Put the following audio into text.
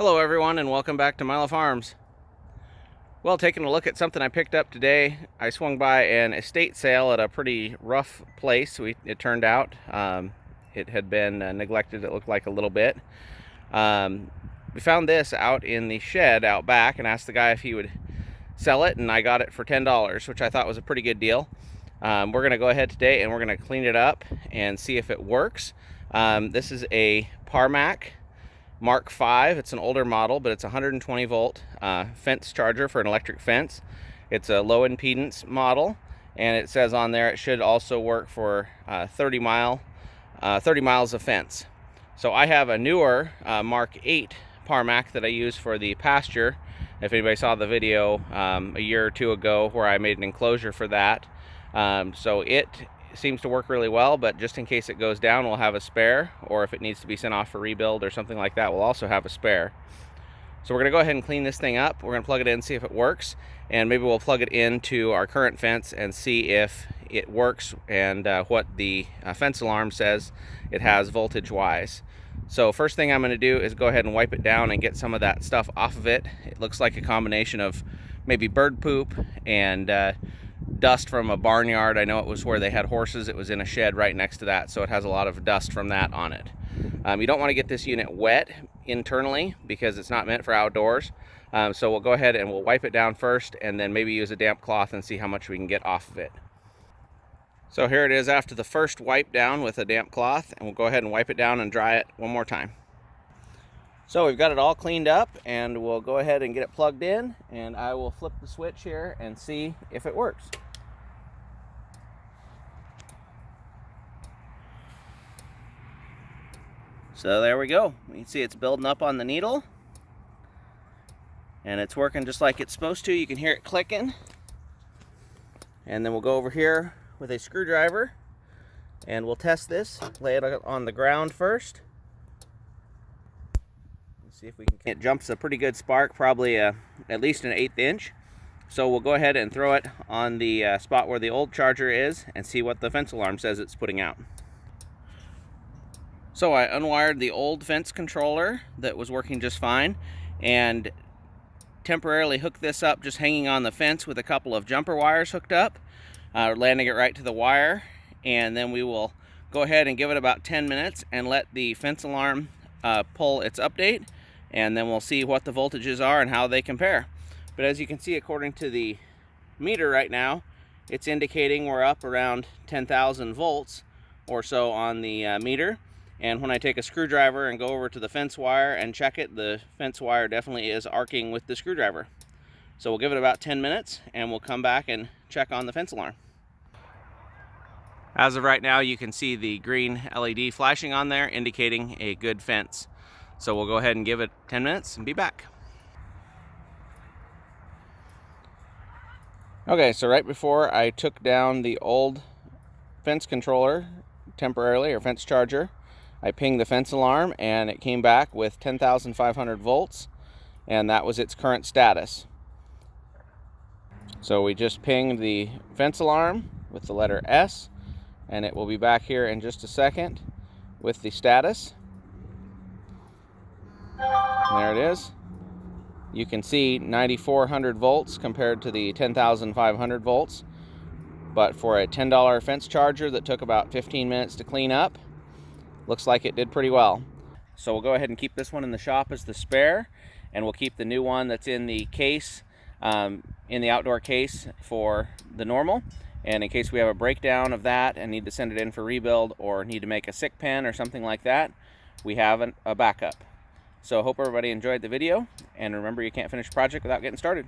Hello everyone and welcome back to Milo Farms. Well, taking a look at something I picked up today, I swung by an estate sale at a pretty rough place. It turned out it had been neglected, it looked like a little bit. We found this out in the shed out back and asked the guy if he would sell it, and I got it for $10, which I thought was a pretty good deal. We're going to go ahead today and we're going to clean it up and see if it works. This is a Parmak Mark 5. It's an older model, but it's a 120 volt fence charger for an electric fence. It's a low impedance model, and it says on there it should also work for 30 miles of fence. So I have a newer Mark 8 Parmak that I use for the pasture. If anybody saw the video a year or two ago where I made an enclosure for that. So it seems to work really well, but just in case it goes down, we'll have a spare, or if it needs to be sent off for rebuild or something like that, we'll also have a spare. So we're going to go ahead and clean this thing up. We're going to plug it in, see if it works, and maybe we'll plug it into our current fence and see if it works and what the fence alarm says it has voltage wise. So first thing I'm going to do is go ahead and wipe it down and get some of that stuff off of it. It looks like a combination of maybe bird poop and dust from a barnyard. I know it was where they had horses. It was in a shed right next to that, so it has a lot of dust from that on it. You don't want to get this unit wet internally because it's not meant for outdoors. So we'll go ahead and we'll wipe it down first, and then maybe use a damp cloth and see how much we can get off of it. So here it is after the first wipe down with a damp cloth, and we'll go ahead and wipe it down and dry it one more time. So we've got it all cleaned up, and we'll go ahead and get it plugged in, and I will flip the switch here and see if it works. So there we go. You can see it's building up on the needle, and it's working just like it's supposed to. You can hear it clicking. And then we'll go over here with a screwdriver and we'll test this. Lay it on the ground first. See if we can. It jumps a pretty good spark, probably at least an 1/8 inch. So we'll go ahead and throw it on the spot where the old charger is and see what the fence alarm says it's putting out. So I unwired the old fence controller that was working just fine and temporarily hooked this up, just hanging on the fence with a couple of jumper wires hooked up, landing it right to the wire. And then we will go ahead and give it about 10 minutes and let the fence alarm pull its update, and then we'll see what the voltages are and how they compare. But as you can see, according to the meter right now, it's indicating we're up around 10,000 volts or so on the meter. And when I take a screwdriver and go over to the fence wire and check it, the fence wire definitely is arcing with the screwdriver. So we'll give it about 10 minutes and we'll come back and check on the fence alarm. As of right now, you can see the green LED flashing on there, indicating a good fence. So we'll go ahead and give it 10 minutes and be back. Okay, so right before I took down the old fence controller temporarily, or fence charger, I pinged the fence alarm and it came back with 10,500 volts, and that was its current status. So we just pinged the fence alarm with the letter S, and it will be back here in just a second with the status. And there it is. You can see 9,400 volts compared to the 10,500 volts. But for a $10 fence charger that took about 15 minutes to clean up, looks like it did pretty well. So we'll go ahead and keep this one in the shop as the spare, and we'll keep the new one that's in the case, in the outdoor case, for the normal. And in case we have a breakdown of that and need to send it in for rebuild, or need to make a sick pen or something like that, we have a backup. So hope everybody enjoyed the video, and remember, you can't finish a project without getting started.